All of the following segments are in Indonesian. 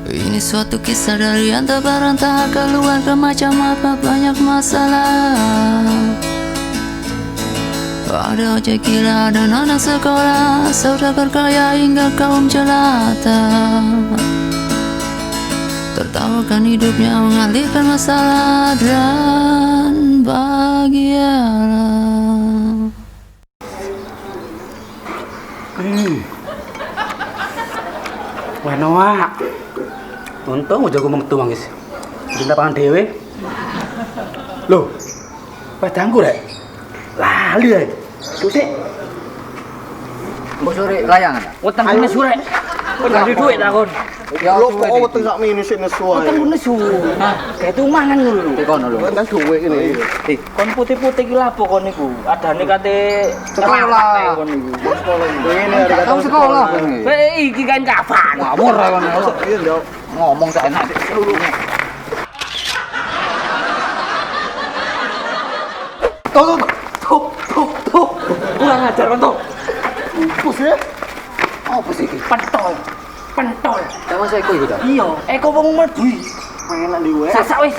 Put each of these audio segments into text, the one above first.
Ini suatu kisah dari yang tak berantah, keluarga macam apa banyak masalah. Ada ojek gila dan anak sekolah, saudagar kaya hingga kaum jelata. Tertawakan hidupnya, mengalihkan masalah dan bahagialah. Wah, untung aja gue metu guys. Cinta pangan dewe. Loh, padangku rek. Lali rek. Susik. Mbok sore layangan. Weteng nesu rek. Kok gak ada duit ta kon? Ya Lho kok weteng sak minus nesu ae. Weteng nesu. Nah, kayak tumangan ngono lho. Tekono lho. Weteng duit ini. Kon putih-putih ki lapo kon niku? Adane kate Sekolah. kon niku. Ini hari kata Kamu sekolah. Iki kan kapan? Ngawur kon. Iya, Ndok. Ngomong seenak seluruhnya. Tuh. Kurang ajar kon tuh. Pus ya. Apa sih iki? Pentol. Sama saya kok iki ta? Iya, eko wong mlebu. Enak di wek. Sasak wis.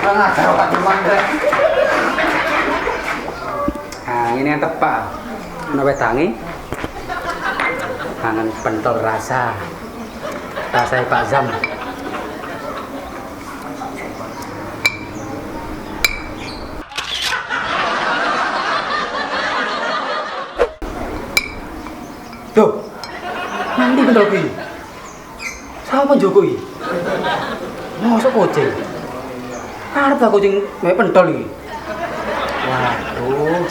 Kurang ajar kok cuman rek. Nah, ini yang tepat. Ana wedange. Kangen pentol rasa. Rasanya Pak Zam. Tuh. Nanti pentol ki. Siapa Joko iki? Mosok kucing. Arep tak kucing mek pentol iki. Waduh.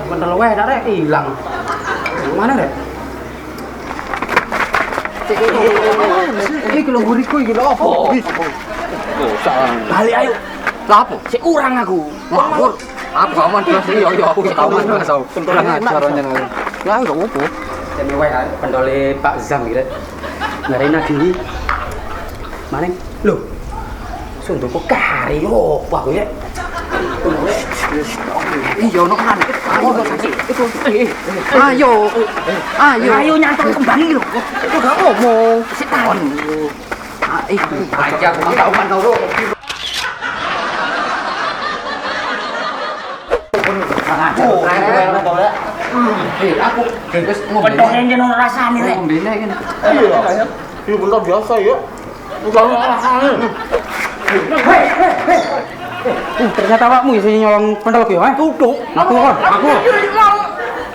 Pentol wae nek rek ilang. Mana rek? Iki lho buriku iki lho apa? Balik ayo. Lapo? Sik urang aku. Ngawur. Aku gak mau terus yo aku tau mas tau. Kurang ajar jenengan. Ya gak apa-apa. Dene wae pentole Pak Zam iki rek. Ngarena dhewe. Maning lho. Sunduk kok kari opo aku ya. Iya ono kan. Ayo. Ayo nyantuk kembang iki lho. Itu gak ngomong. Sik takon. Aja aku mang tau kan karo. Aku wis Pentol yang ono rasane rek. ngombene iki. Iya. Iya bener biasa ya. Bukan rasane. Ternyata awakmu iso nyolong pentol ki, ha? Tutuk. Aku kon, aku.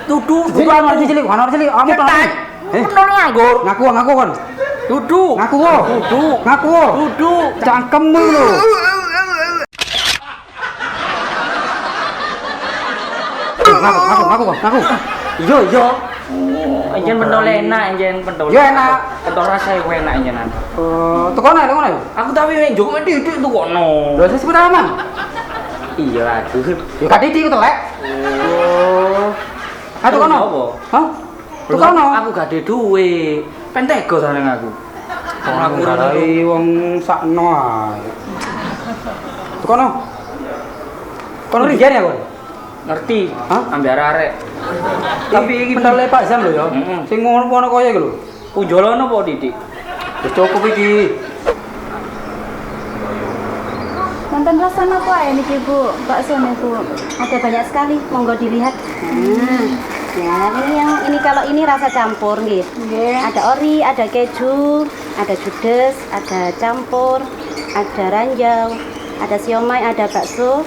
Tutuk, bukan ono cilik, ono cilik. Kamu tau. Pentol nganggur. Ngaku kon. Duduk. Ngaku kok. Duduk. Ngaku kok. Duduk. Cangkemmu lho. Ngaku. Iya. Enjen pentol enak, enjen pentol. Ya enak. Pentol rasane enak enjenan. Tekono. Aku tahu nek njok titik tuh kono. Lho sing sepeda iya, aduh. Ya gak titik to, Lek. Oh. Aduh kono. Hah? Tuh kono. Aku gak ada duit. Pentego ta nang aku. Aku ngarai wong sakno ae. Tuh kono. Kono riyen ya, Kon? Ngerti. Hah? Ambek arek. Tapi iki pentole Pak Zam lho ya. Sing ngono-ngono kaya iki lho. Kunjolono apa titik? Wis cukup iki. Nonton rasanya apa ya nih Bu? Bakso nih Bu. Ada banyak sekali, monggo dilihat. Ya, ini kalau ini rasa campur gitu. Ada ori, ada keju, ada judes, ada campur, ada ranjau, ada siomay, ada bakso.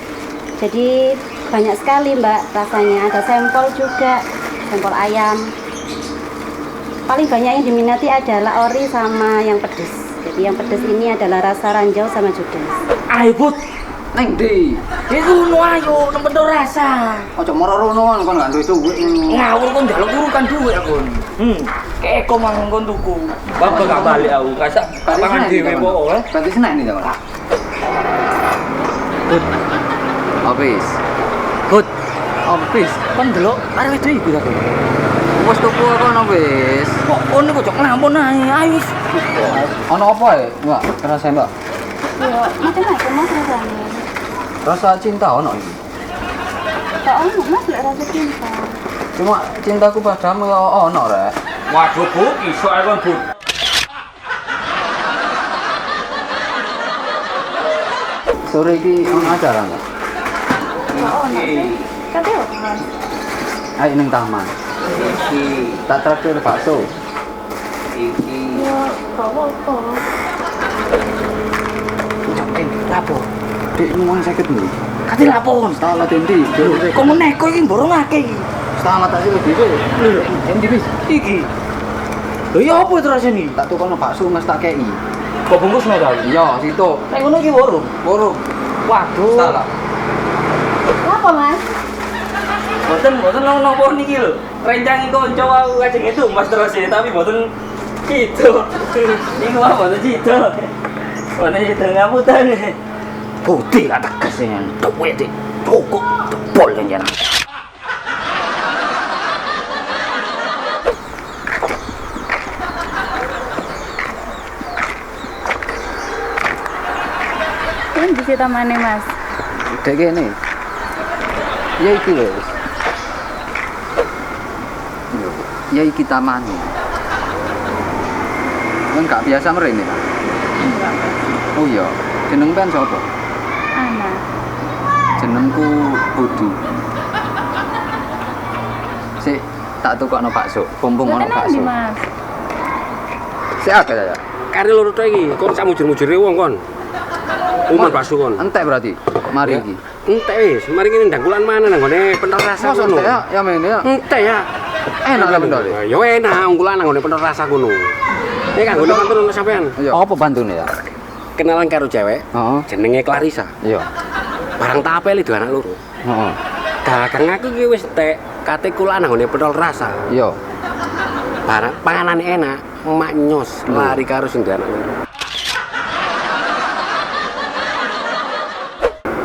Jadi banyak sekali Mbak rasanya. Ada sempol juga, sempol ayam. Paling banyak yang diminati adalah ori sama yang pedes. Jadi yang pedes ini adalah rasa ranjau sama judes. Ayo Bud, Neng ndi? ngono ayo nang pentol rasa. Ojo moro-rono kon gak duwe duit. Ngawur kon njaluk urukan duit aku. Keko mang kon tuku. Bapak gak balik aku. Kasak pangan dhewe pokoke. Berarti seneng nih jangan. Bud, Habis. Bud. Wis, Kon delok arep wedok iku ta. wis tuku apa ono wis. Kok kono kok jok nglampun ae. Ayo wis. Ono apa ya? Mbak, rasain, Mbak. Yo, macam-macam mas rasanya. Rasa cinta ono iki. Tak ono mas lek rasa cinta. Cuma cintaku padamu ya ono rek. Waduh, Bu, iso ae kon, Bu. Sore iki ono acara enggak? Tak ono sih. Tapi apa mas? Ayo ning taman. Tak traktir bakso. Yo, kok apa? Jampen, lapo? Dek nyuwun 50 lho. Kate lapon. Setengah tendi. Kok meneko iki borong akeh iki. Setengah tak sih lebih. Lho, tendi wis. Iki. Lho ya apa itu rasane? Tak tukono bakso Mas tak kei. Kok bungkus nek ta? Iya, situ. Nek ngono iki borong. Borong. Waduh. Salah. Apa mas? Boten nopo niki lho. Rencangi konco aku kajeng itu Mas terus ya, tapi boten gitu. Niku mah boten gitu. Boten itu ngaputen. Putih lah tegas ya. Duwe dik. Cukup jebol ya. Ini di tamannya mas. Dek kene. Ya iki lho. Ya iki tamane. Kan gak biasa mrene. Oh iya, jeneng kan sapa? Ana. Jenengku Budi. Sik tak tukokno bakso, bumbung ono Mboten bakso. nanti mas. Sik akeh ya. Kare loro tok iki, kon sak mujur-mujure wong kon. Umat bakso kon. Entek berarti. Mari iki. Entek wis, mari kene ndangkulan mana nang gone pentor rasa Masa kono. entek ya, ya mene ya. Entek ya. Enak ta pendol. Ya enak unggulan nang gone pentor rasa kono. Iki kanggo pantun sampean. Apa bantune ya? Kenalan karo cewek, Heeh. jenenge Clarissa. Iya. Barang tak apeli dua anak loro. Heeh. Dagang aku ki wis tek kate kula nang gone pentor rasa. Iya. Barang panganane enak, mak nyos lari karo sing duwe anak loro.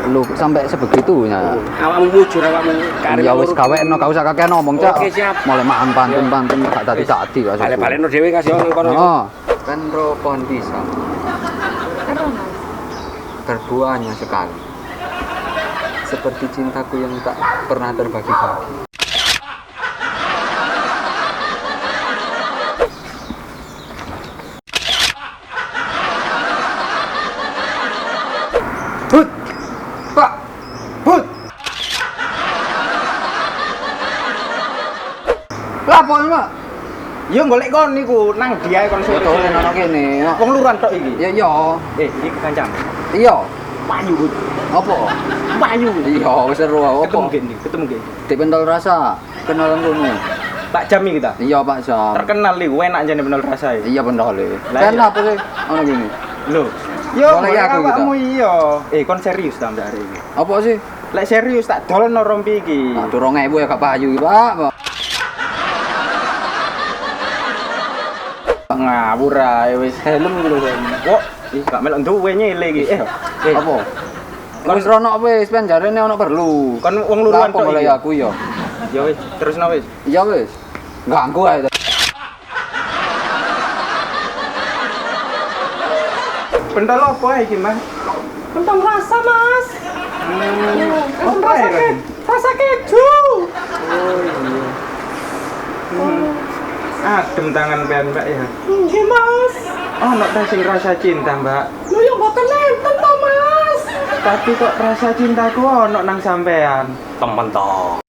Lu sampai sebegitunya. Awakmu mujur awakmu kare Ya wis gawekno, gak usah kakek ngomong, Cak. Oke, siap. Mulai makan pantun-pantun gak tadi-tadi kok. Balik-balikno dhewe kasih nang kono. Heeh. Kan ro pohon pisang. Apa mas? Berbuahnya sekali. Seperti cintaku yang tak pernah terbagi-bagi. Hut! Pak! Hut! Lapor, Pak. Yo golek kon niku nang diae kon Betul, ono kene. Wong luruan tok iki. Ya iya. Iki kancam. Iya. Payu. Apa? Payu. Iya, wis seru apa? Ketemu gini, ketemu gini. Di pentol rasa. Kenalan kono. Pak Jami kita. Iya, Pak Sam. Terkenal nih, enak jane bener rasane. Iya pentol. Lah, Kan iya. apa sih? Ono gini. Lho. Yo, Boleh aku gitu. kamu iya. Kon serius ta mbak iki. Apa sih? Lek serius tak dolno rompi iki. Aduh 2000 ya gak payu iki, Pak. Ngawur ae wis helm iki lho. Kok gak melok duwe nyele iki. Apa? Wis rono wis ben jarene ono perlu. Kon wong luruan Apa tok boleh iki. aku ya. Ya wis, terusno wis. Iya wis. Ganggu ae. Pentol apa iki, Mas? Pentol rasa mas. Apa ya? Rasa keju. Adem tangan ben, Mbak ya. Nggih mas. Oh, nek sing rasa cinta, Mbak. Lu yang boten nenten to mas. Tapi kok rasa cintaku ono nang sampean. Temen toh.